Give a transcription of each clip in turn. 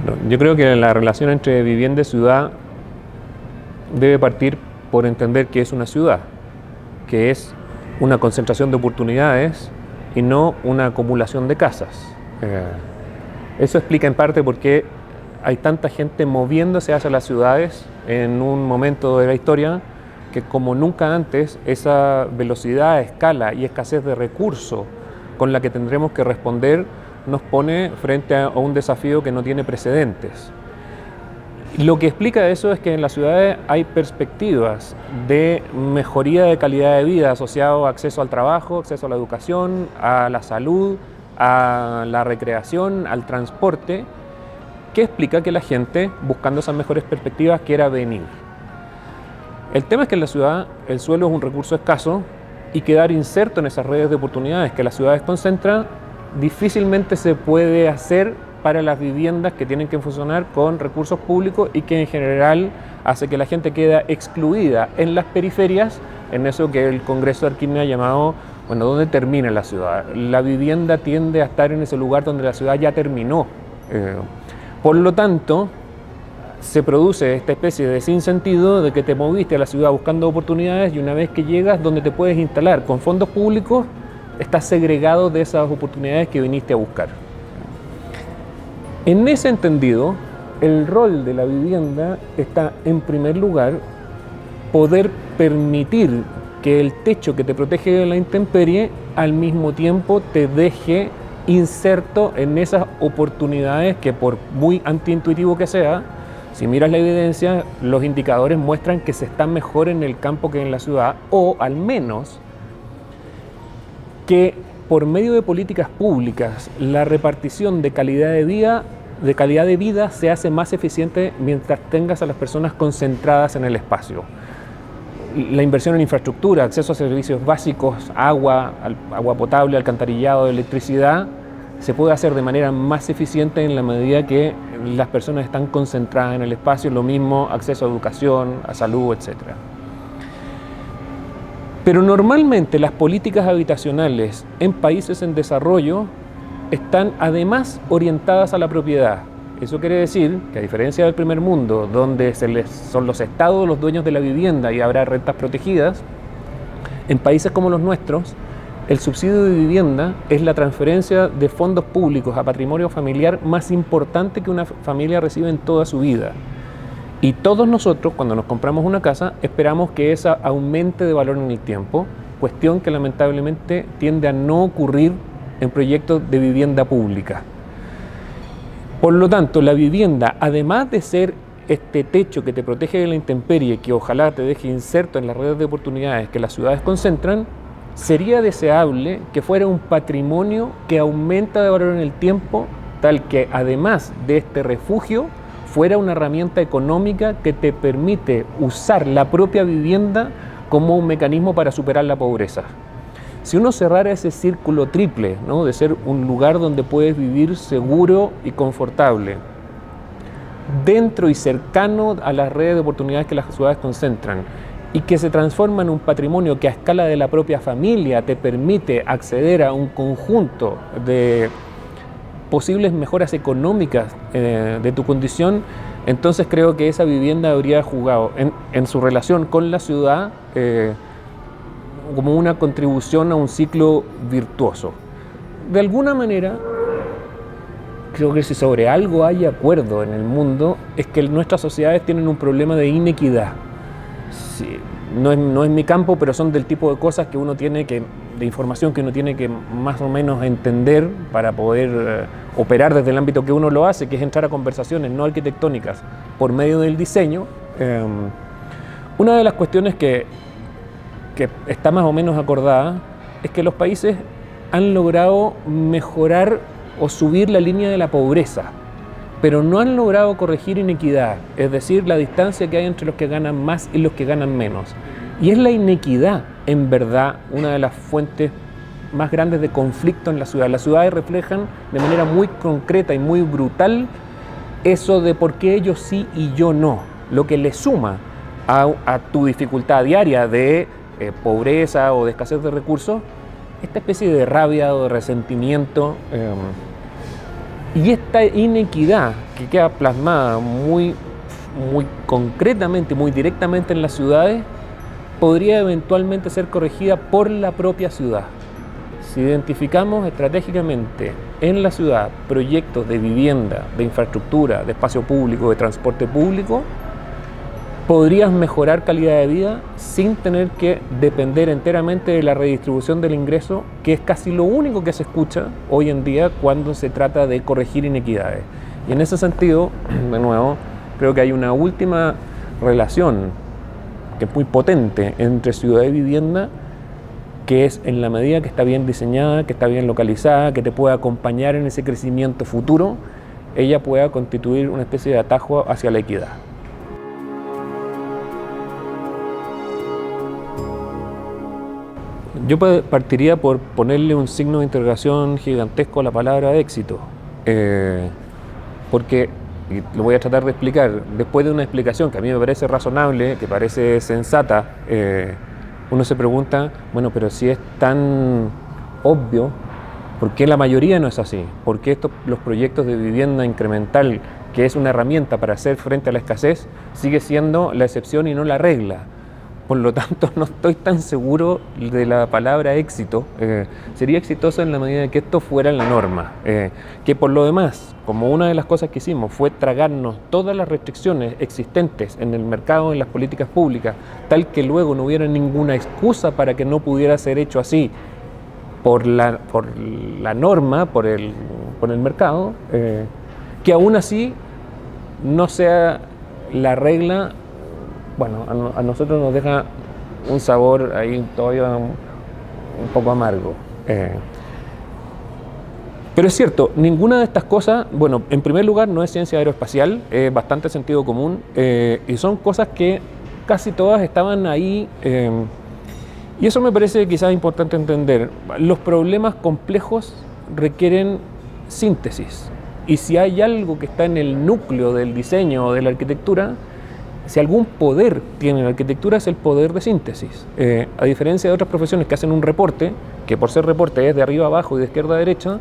Bueno, yo creo que la relación entre vivienda y ciudad debe partir por entender que es una ciudad, que es una concentración de oportunidades y no una acumulación de casas. Eso explica en parte por qué hay tanta gente moviéndose hacia las ciudades en un momento de la historia que como nunca antes esa velocidad, escala y escasez de recursos con la que tendremos que responder nos pone frente a un desafío que no tiene precedentes. Lo que explica eso es que en las ciudades hay perspectivas de mejoría de calidad de vida asociado a acceso al trabajo, acceso a la educación, a la salud, a la recreación, al transporte, que explica que la gente, buscando esas mejores perspectivas, quiera venir. El tema es que en la ciudad el suelo es un recurso escaso y quedar inserto en esas redes de oportunidades que las ciudades concentran difícilmente se puede hacer para las viviendas que tienen que funcionar con recursos públicos y que en general hace que la gente quede excluida en las periferias, en eso que el Congreso de Arquímedes ha llamado, bueno, ¿dónde termina la ciudad? La vivienda tiende a estar en ese lugar donde la ciudad ya terminó. Por lo tanto, se produce esta especie de sinsentido de que te moviste a la ciudad buscando oportunidades y una vez que llegas donde te puedes instalar con fondos públicos, estás segregado de esas oportunidades que viniste a buscar. En ese entendido, el rol de la vivienda está, en primer lugar, poder permitir que el techo que te protege de la intemperie al mismo tiempo te deje inserto en esas oportunidades que, por muy antiintuitivo que sea, si miras la evidencia, los indicadores muestran que se está mejor en el campo que en la ciudad, o al menos que por medio de políticas públicas la repartición de calidad de vida se hace más eficiente mientras tengas a las personas concentradas en el espacio. La inversión en infraestructura, acceso a servicios básicos, agua potable, alcantarillado, electricidad, se puede hacer de manera más eficiente en la medida que las personas están concentradas en el espacio, lo mismo acceso a educación, a salud, etc. Pero normalmente las políticas habitacionales en países en desarrollo están además orientadas a la propiedad. Eso quiere decir que a diferencia del primer mundo, donde son los estados los dueños de la vivienda y habrá rentas protegidas, en países como los nuestros, el subsidio de vivienda es la transferencia de fondos públicos a patrimonio familiar más importante que una familia recibe en toda su vida. Y todos nosotros, cuando nos compramos una casa, esperamos que esa aumente de valor en el tiempo, cuestión que lamentablemente tiende a no ocurrir en proyectos de vivienda pública. Por lo tanto, la vivienda, además de ser este techo que te protege de la intemperie, que ojalá te deje inserto en las redes de oportunidades que las ciudades concentran, sería deseable que fuera un patrimonio que aumenta de valor en el tiempo, tal que además de este refugio, fuera una herramienta económica que te permite usar la propia vivienda como un mecanismo para superar la pobreza. Si uno cerrara ese círculo triple, ¿no?, de ser un lugar donde puedes vivir seguro y confortable, dentro y cercano a las redes de oportunidades que las ciudades concentran, y que se transforma en un patrimonio que a escala de la propia familia te permite acceder a un conjunto de posibles mejoras económicas de tu condición, entonces creo que esa vivienda habría jugado en su relación con la ciudad como una contribución a un ciclo virtuoso. De alguna manera, creo que si sobre algo hay acuerdo en el mundo, es que nuestras sociedades tienen un problema de inequidad. Sí, no es mi campo, pero son del tipo de cosas que uno tiene que, de información que uno tiene que más o menos entender para poder operar desde el ámbito que uno lo hace, que es entrar a conversaciones no arquitectónicas por medio del diseño. Una de las cuestiones que está más o menos acordada es que los países han logrado mejorar o subir la línea de la pobreza, pero no han logrado corregir inequidad, es decir, la distancia que hay entre los que ganan más y los que ganan menos. Y es la inequidad, en verdad, una de las fuentes más grandes de conflicto en la ciudad. Las ciudades reflejan de manera muy concreta y muy brutal eso de por qué ellos sí y yo no, lo que le suma a tu dificultad diaria de pobreza o de escasez de recursos, esta especie de rabia o de resentimiento Y esta inequidad que queda plasmada muy concretamente, muy directamente en las ciudades, podría eventualmente ser corregida por la propia ciudad. Si identificamos estratégicamente en la ciudad proyectos de vivienda, de infraestructura, de espacio público, de transporte público, podrías mejorar calidad de vida sin tener que depender enteramente de la redistribución del ingreso, que es casi lo único que se escucha hoy en día cuando se trata de corregir inequidades. Y en ese sentido, de nuevo, creo que hay una última relación que es muy potente entre ciudad y vivienda, que es en la medida que está bien diseñada, que está bien localizada, que te puede acompañar en ese crecimiento futuro, ella pueda constituir una especie de atajo hacia la equidad. Yo partiría por ponerle un signo de interrogación gigantesco a la palabra éxito, porque, y lo voy a tratar de explicar, después de una explicación que a mí me parece razonable, que parece sensata, uno se pregunta, bueno, pero si es tan obvio, ¿por qué la mayoría no es así? ¿Por qué los proyectos de vivienda incremental, que es una herramienta para hacer frente a la escasez, sigue siendo la excepción y no la regla? Por lo tanto, no estoy tan seguro de la palabra éxito. Sería exitoso en la medida de que esto fuera la norma. Que por lo demás, como una de las cosas que hicimos fue tragarnos todas las restricciones existentes en el mercado, en las políticas públicas, tal que luego no hubiera ninguna excusa para que no pudiera ser hecho así por la norma, por el mercado, que aún así no sea la regla. Bueno, a nosotros nos deja un sabor ahí todavía un poco amargo. Pero es cierto, ninguna de estas cosas, bueno, en primer lugar no es ciencia aeroespacial, es bastante sentido común, y son cosas que casi todas estaban ahí, y eso me parece quizás importante entender. Los problemas complejos requieren síntesis, y si hay algo que está en el núcleo del diseño o de la arquitectura, si algún poder tiene la arquitectura es el poder de síntesis. A diferencia de otras profesiones que hacen un reporte, que por ser reporte es de arriba a abajo y de izquierda a derecha,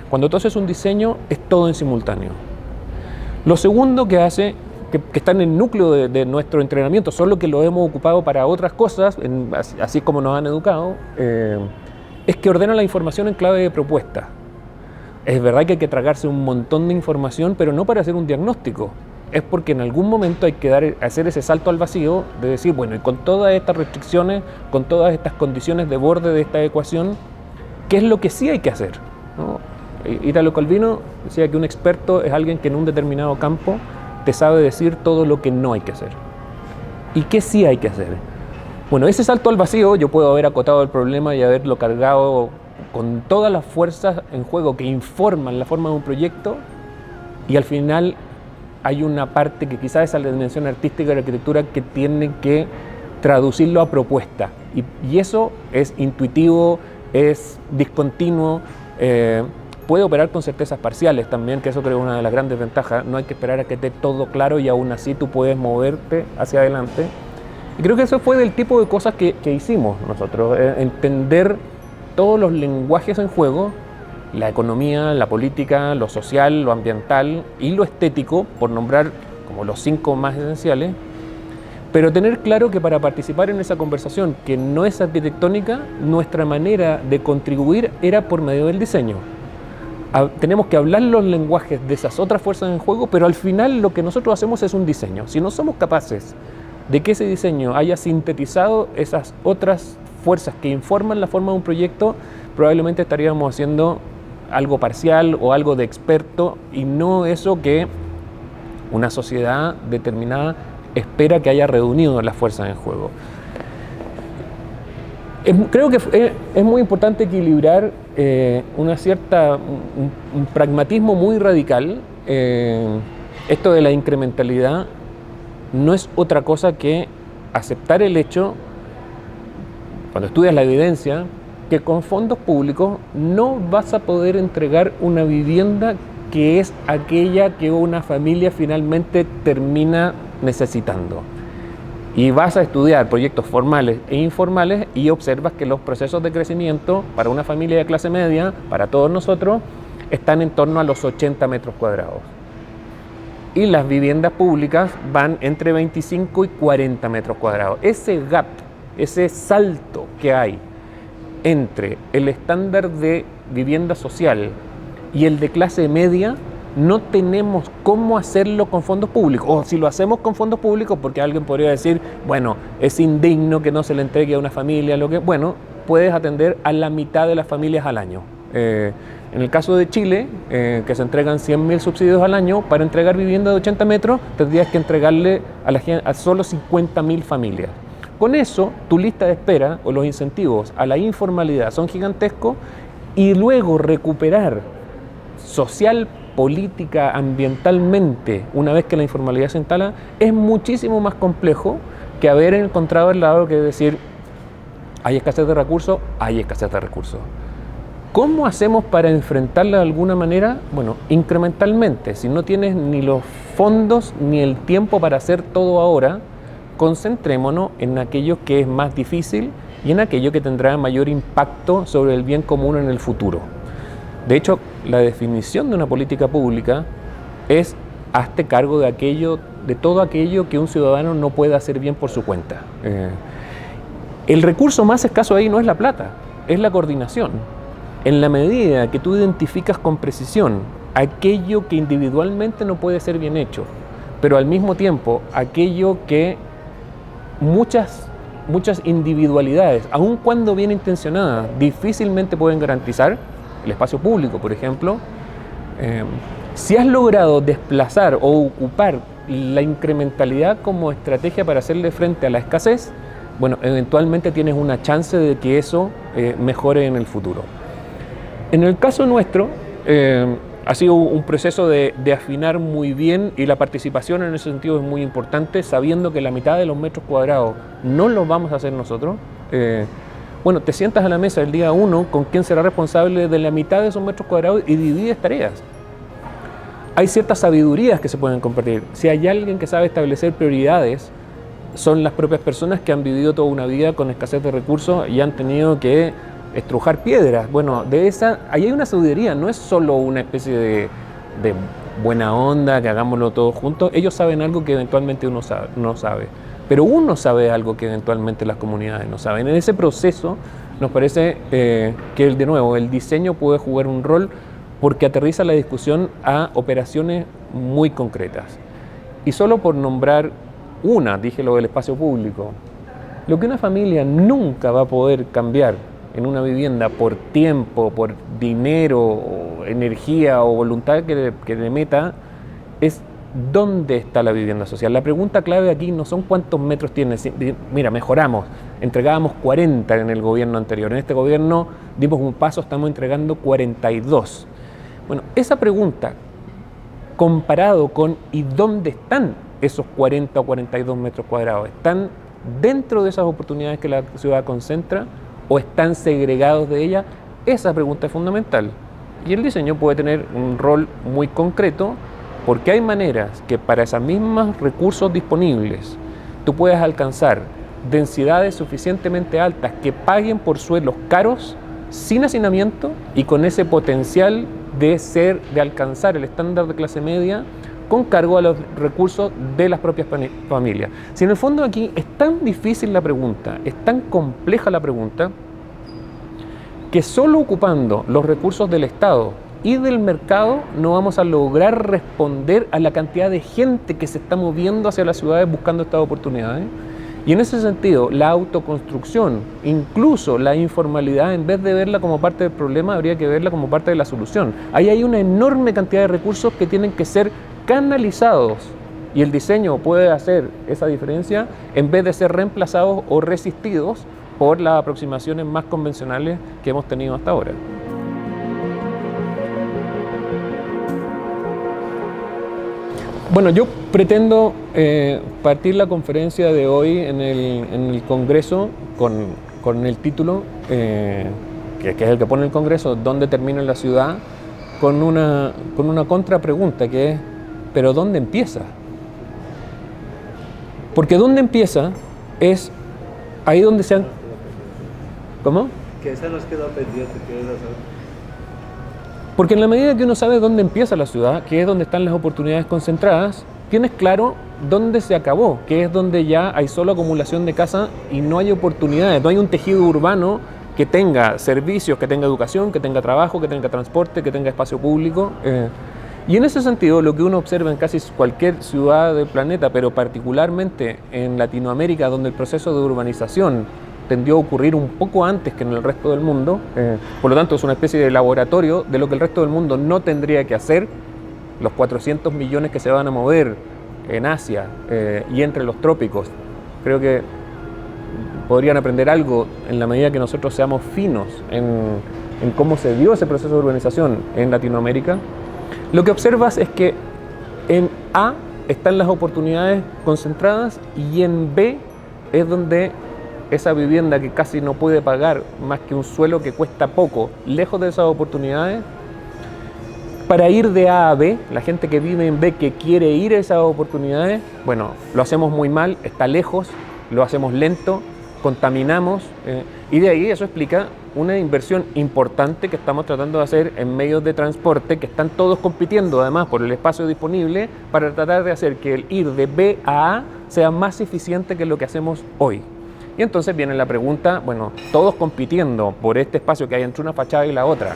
cuando tú haces un diseño es todo en simultáneo. Lo segundo que hace, que está en el núcleo de nuestro entrenamiento, solo que lo hemos ocupado para otras cosas, así como nos han educado, es que ordena la información en clave de propuesta. Es verdad que hay que tragarse un montón de información, pero no para hacer un diagnóstico. Es porque en algún momento hay que hacer ese salto al vacío de decir, bueno, y con todas estas restricciones, con todas estas condiciones de borde de esta ecuación, ¿qué es lo que sí hay que hacer? ¿No? Italo Calvino decía que un experto es alguien que en un determinado campo te sabe decir todo lo que no hay que hacer. ¿Y qué sí hay que hacer? Bueno, ese salto al vacío yo puedo haber acotado el problema y haberlo cargado con todas las fuerzas en juego que informan la forma de un proyecto, y al final hay una parte que quizás es la dimensión artística de la arquitectura que tiene que traducirlo a propuesta. Y eso es intuitivo, es discontinuo, puede operar con certezas parciales también, que eso creo que es una de las grandes ventajas. No hay que esperar a que esté todo claro y aún así tú puedes moverte hacia adelante. Y creo que eso fue del tipo de cosas que hicimos nosotros, entender todos los lenguajes en juego, la economía, la política, lo social, lo ambiental y lo estético, por nombrar como los 5 más esenciales, pero tener claro que para participar en esa conversación que no es arquitectónica, nuestra manera de contribuir era por medio del diseño. Tenemos que hablar los lenguajes de esas otras fuerzas en juego, pero al final lo que nosotros hacemos es un diseño. Si no somos capaces de que ese diseño haya sintetizado esas otras fuerzas que informan la forma de un proyecto, probablemente estaríamos haciendo algo parcial o algo de experto y no eso que una sociedad determinada espera que haya reunido las fuerzas en juego. Creo que es muy importante equilibrar un pragmatismo muy radical. Esto de la incrementalidad no es otra cosa que aceptar el hecho, cuando estudias la evidencia, que con fondos públicos no vas a poder entregar una vivienda que es aquella que una familia finalmente termina necesitando. Y vas a estudiar proyectos formales e informales y observas que los procesos de crecimiento para una familia de clase media, para todos nosotros, están en torno a los 80 metros cuadrados. Y las viviendas públicas van entre 25 y 40 metros cuadrados. Ese gap, ese salto que hay entre el estándar de vivienda social y el de clase media, no tenemos cómo hacerlo con fondos públicos. O si lo hacemos con fondos públicos, porque alguien podría decir, bueno, es indigno que no se le entregue a una familia, bueno, puedes atender a la mitad de las familias al año. En el caso de Chile, que se entregan 100.000 subsidios al año, para entregar vivienda de 80 metros, tendrías que entregarle a solo 50.000 familias. Con eso, tu lista de espera o los incentivos a la informalidad son gigantescos, y luego recuperar social, política, ambientalmente, una vez que la informalidad se instala, es muchísimo más complejo que haber encontrado el lado que decir, hay escasez de recursos, hay escasez de recursos. ¿Cómo hacemos para enfrentarla de alguna manera? Bueno, incrementalmente. Si no tienes ni los fondos ni el tiempo para hacer todo ahora, concentrémonos en aquello que es más difícil y en aquello que tendrá mayor impacto sobre el bien común en el futuro. De hecho, la definición de una política pública es hazte cargo de todo aquello que un ciudadano no puede hacer bien por su cuenta. El recurso más escaso ahí no es la plata, es la coordinación. En la medida que tú identificas con precisión aquello que individualmente no puede ser bien hecho, pero al mismo tiempo aquello que muchas individualidades, aun cuando bien intencionadas, difícilmente pueden garantizar, el espacio público, por ejemplo, si has logrado desplazar o ocupar la incrementalidad como estrategia para hacerle frente a la escasez, bueno, eventualmente tienes una chance de que eso mejore en el futuro. En el caso nuestro, ha sido un proceso de afinar muy bien, y la participación en ese sentido es muy importante, sabiendo que la mitad de los metros cuadrados no los vamos a hacer nosotros. Bueno, te sientas a la mesa el día 1 con quien será responsable de la mitad de esos metros cuadrados y divides tareas. Hay ciertas sabidurías que se pueden compartir. Si hay alguien que sabe establecer prioridades, son las propias personas que han vivido toda una vida con escasez de recursos y han tenido que estrujar piedras. Bueno, ahí hay una sabiduría, no es solo una especie de buena onda, que hagámoslo todos juntos. Ellos saben algo que eventualmente uno no sabe, pero uno sabe algo que eventualmente las comunidades no saben. En ese proceso nos parece que, de nuevo, el diseño puede jugar un rol porque aterriza la discusión a operaciones muy concretas. Y solo por nombrar dije lo del espacio público, lo que una familia nunca va a poder cambiar en una vivienda por tiempo, por dinero, o energía o voluntad que le meta, es dónde está la vivienda social. La pregunta clave aquí no son cuántos metros tiene. Mira, mejoramos, entregábamos 40 en el gobierno anterior, en este gobierno dimos un paso, estamos entregando 42. Bueno, esa pregunta, comparado con ¿y dónde están esos 40 o 42 metros cuadrados? ¿Están dentro de esas oportunidades que la ciudad concentra o están segregados de ella? Esa pregunta es fundamental. Y el diseño puede tener un rol muy concreto, porque hay maneras que para esos mismos recursos disponibles tú puedas alcanzar densidades suficientemente altas que paguen por suelos caros, sin hacinamiento y con ese potencial de alcanzar el estándar de clase media con cargo a los recursos de las propias familias. Si en el fondo aquí es tan difícil la pregunta, es tan compleja la pregunta, que solo ocupando los recursos del Estado y del mercado no vamos a lograr responder a la cantidad de gente que se está moviendo hacia las ciudades buscando estas oportunidades. Y en ese sentido, la autoconstrucción, incluso la informalidad, en vez de verla como parte del problema, habría que verla como parte de la solución. Ahí hay una enorme cantidad de recursos que tienen que ser canalizados, y el diseño puede hacer esa diferencia en vez de ser reemplazados o resistidos por las aproximaciones más convencionales que hemos tenido hasta ahora. Bueno, yo pretendo partir la conferencia de hoy en el Congreso con el título, que es el que pone el Congreso, ¿dónde termina la ciudad?, con una contrapregunta que es, ¿pero dónde empieza? Porque dónde empieza es ahí donde se han... ¿Cómo? Que esa nos quedó pendiente, tienes razón. Porque en la medida que uno sabe dónde empieza la ciudad, que es donde están las oportunidades concentradas, tienes claro dónde se acabó, que es donde ya hay solo acumulación de casa y no hay oportunidades, no hay un tejido urbano que tenga servicios, que tenga educación, que tenga trabajo, que tenga transporte, que tenga espacio público. Y en ese sentido, lo que uno observa en casi cualquier ciudad del planeta, pero particularmente en Latinoamérica, donde el proceso de urbanización tendió a ocurrir un poco antes que en el resto del mundo, por lo tanto es una especie de laboratorio de lo que el resto del mundo no tendría que hacer, los 400 millones que se van a mover en Asia y entre los trópicos. Creo que podrían aprender algo en la medida que nosotros seamos finos en cómo se dio ese proceso de urbanización en Latinoamérica. Lo que observas es que en A están las oportunidades concentradas y en B es donde esa vivienda que casi no puede pagar más que un suelo que cuesta poco, lejos de esas oportunidades, para ir de A a B, la gente que vive en B que quiere ir a esas oportunidades, bueno, lo hacemos muy mal, está lejos, lo hacemos lento, contaminamos, y de ahí eso explica una inversión importante que estamos tratando de hacer en medios de transporte que están todos compitiendo además por el espacio disponible para tratar de hacer que el ir de B a A sea más eficiente que lo que hacemos hoy. Y entonces viene la pregunta, bueno, todos compitiendo por este espacio que hay entre una fachada y la otra,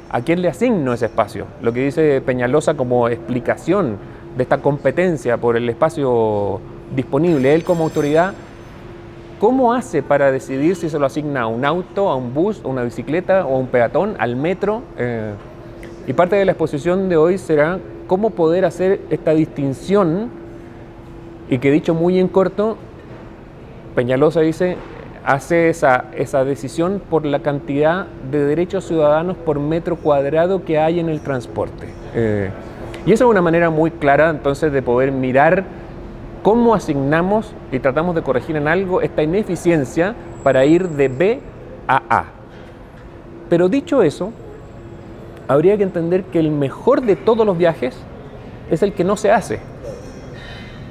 ¿a quién le asigno ese espacio? Lo que dice Peñalosa como explicación de esta competencia por el espacio disponible, él como autoridad, ¿cómo hace para decidir si se lo asigna a un auto, a un bus, a una bicicleta o a un peatón, al metro? Y parte de la exposición de hoy será cómo poder hacer esta distinción y que, dicho muy en corto, Peñalosa dice, hace esa decisión por la cantidad de derechos ciudadanos por metro cuadrado que hay en el transporte. Y esa es una manera muy clara entonces de poder mirar cómo asignamos y tratamos de corregir en algo esta ineficiencia para ir de B a A. Pero dicho eso, habría que entender que el mejor de todos los viajes es el que no se hace.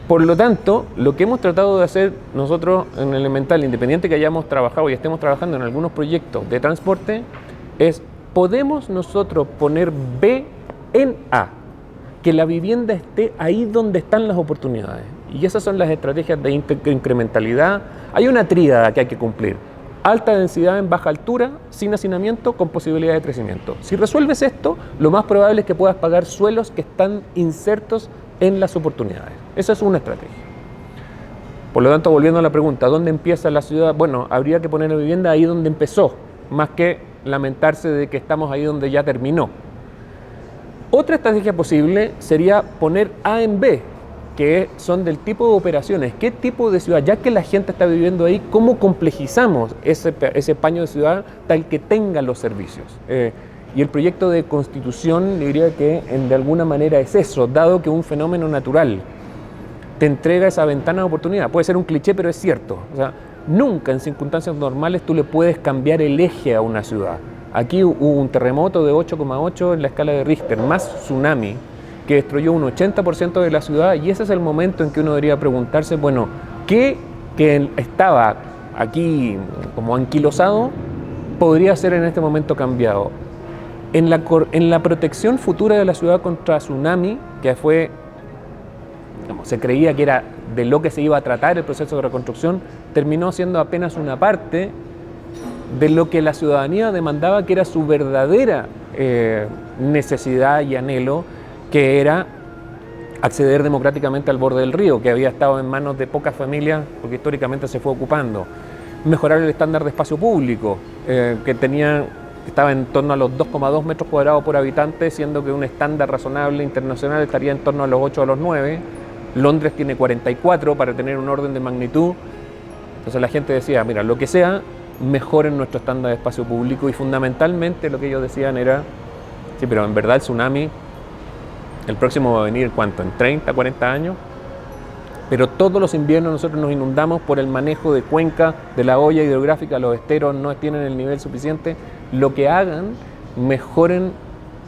Por lo tanto, lo que hemos tratado de hacer nosotros en Elemental, independiente que hayamos trabajado y estemos trabajando en algunos proyectos de transporte, es, ¿podemos nosotros poner B en A? Que la vivienda esté ahí donde están las oportunidades. Y esas son las estrategias de incrementalidad. Hay una tríada que hay que cumplir. Alta densidad en baja altura, sin hacinamiento, con posibilidad de crecimiento. Si resuelves esto, lo más probable es que puedas pagar suelos que están insertos en las oportunidades. Esa es una estrategia. Por lo tanto, volviendo a la pregunta, ¿dónde empieza la ciudad? Bueno, habría que poner la vivienda ahí donde empezó, más que lamentarse de que estamos ahí donde ya terminó. Otra estrategia posible sería poner A en B, que son del tipo de operaciones. ¿Qué tipo de ciudad? Ya que la gente está viviendo ahí, ¿cómo complejizamos ese paño de ciudad tal que tenga los servicios? Y el proyecto de constitución diría que de alguna manera es eso, dado que un fenómeno natural te entrega esa ventana de oportunidad. Puede ser un cliché, pero es cierto. O sea, nunca en circunstancias normales tú le puedes cambiar el eje a una ciudad. Aquí hubo un terremoto de 8,8 en la escala de Richter, más tsunami, que destruyó un 80% de la ciudad, y ese es el momento en que uno debería preguntarse, bueno, ¿qué que estaba aquí como anquilosado podría ser en este momento cambiado? En la protección futura de la ciudad contra tsunami, que fue, se creía que era de lo que se iba a tratar el proceso de reconstrucción, terminó siendo apenas una parte de lo que la ciudadanía demandaba, que era su verdadera necesidad y anhelo, que era acceder democráticamente al borde del río, que había estado en manos de pocas familias, porque históricamente se fue ocupando. Mejorar el estándar de espacio público, que estaba en torno a los 2,2 metros cuadrados por habitante, siendo que un estándar razonable internacional estaría en torno a los 8 o los 9. Londres tiene 44 para tener un orden de magnitud. Entonces la gente decía, mira, lo que sea, mejoren nuestro estándar de espacio público, y fundamentalmente lo que ellos decían era, sí, pero en verdad el tsunami, el próximo va a venir, ¿cuánto? ¿En 30, 40 años? Pero todos los inviernos nosotros nos inundamos por el manejo de cuenca, de la olla hidrográfica, los esteros no tienen el nivel suficiente. Lo que hagan, mejoren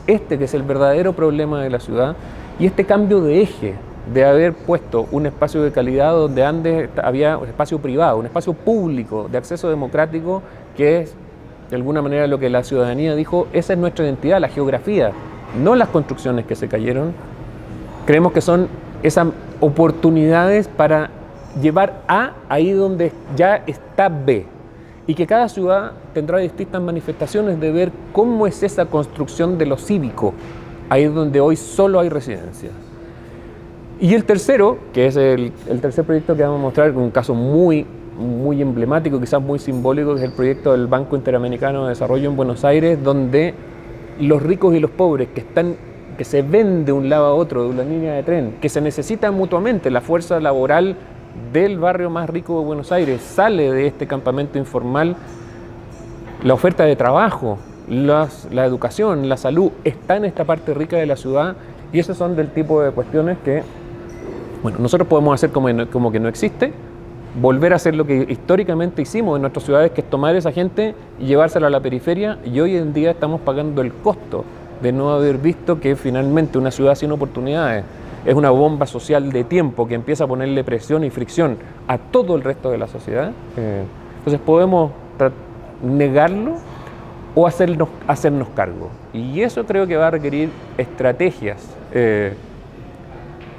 que es el verdadero problema de la ciudad, y este cambio de eje, de haber puesto un espacio de calidad donde antes había un espacio privado, un espacio público de acceso democrático, que es de alguna manera lo que la ciudadanía dijo, esa es nuestra identidad, la geografía, no las construcciones que se cayeron. Creemos que son esas oportunidades para llevar A ahí donde ya está B, y que cada ciudad tendrá distintas manifestaciones de ver cómo es esa construcción de lo cívico, ahí donde hoy solo hay residencias. Y el tercero, que es el tercer proyecto que vamos a mostrar, un caso muy emblemático, quizás muy simbólico, que es el proyecto del Banco Interamericano de Desarrollo en Buenos Aires, donde los ricos y los pobres que se ven de un lado a otro de una línea de tren, que se necesitan mutuamente, la fuerza laboral del barrio más rico de Buenos Aires sale de este campamento informal, la oferta de trabajo, la educación, la salud está en esta parte rica de la ciudad, y esos son del tipo de cuestiones que, bueno, nosotros podemos hacer como que no existe, volver a hacer lo que históricamente hicimos en nuestras ciudades, que es tomar a esa gente y llevársela a la periferia, y hoy en día estamos pagando el costo de no haber visto que finalmente una ciudad sin oportunidades es una bomba social de tiempo que empieza a ponerle presión y fricción a todo el resto de la sociedad. Entonces podemos negarlo o hacernos cargo. Y eso creo que va a requerir estrategias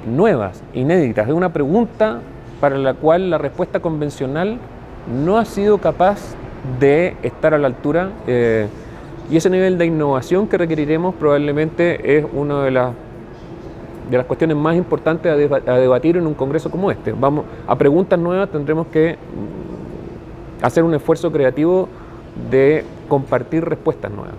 nuevas, inéditas. Es una pregunta para la cual la respuesta convencional no ha sido capaz de estar a la altura, y ese nivel de innovación que requeriremos probablemente es una de las cuestiones más importantes a debatir en un congreso como este. Vamos a preguntas nuevas, tendremos que hacer un esfuerzo creativo de compartir respuestas nuevas.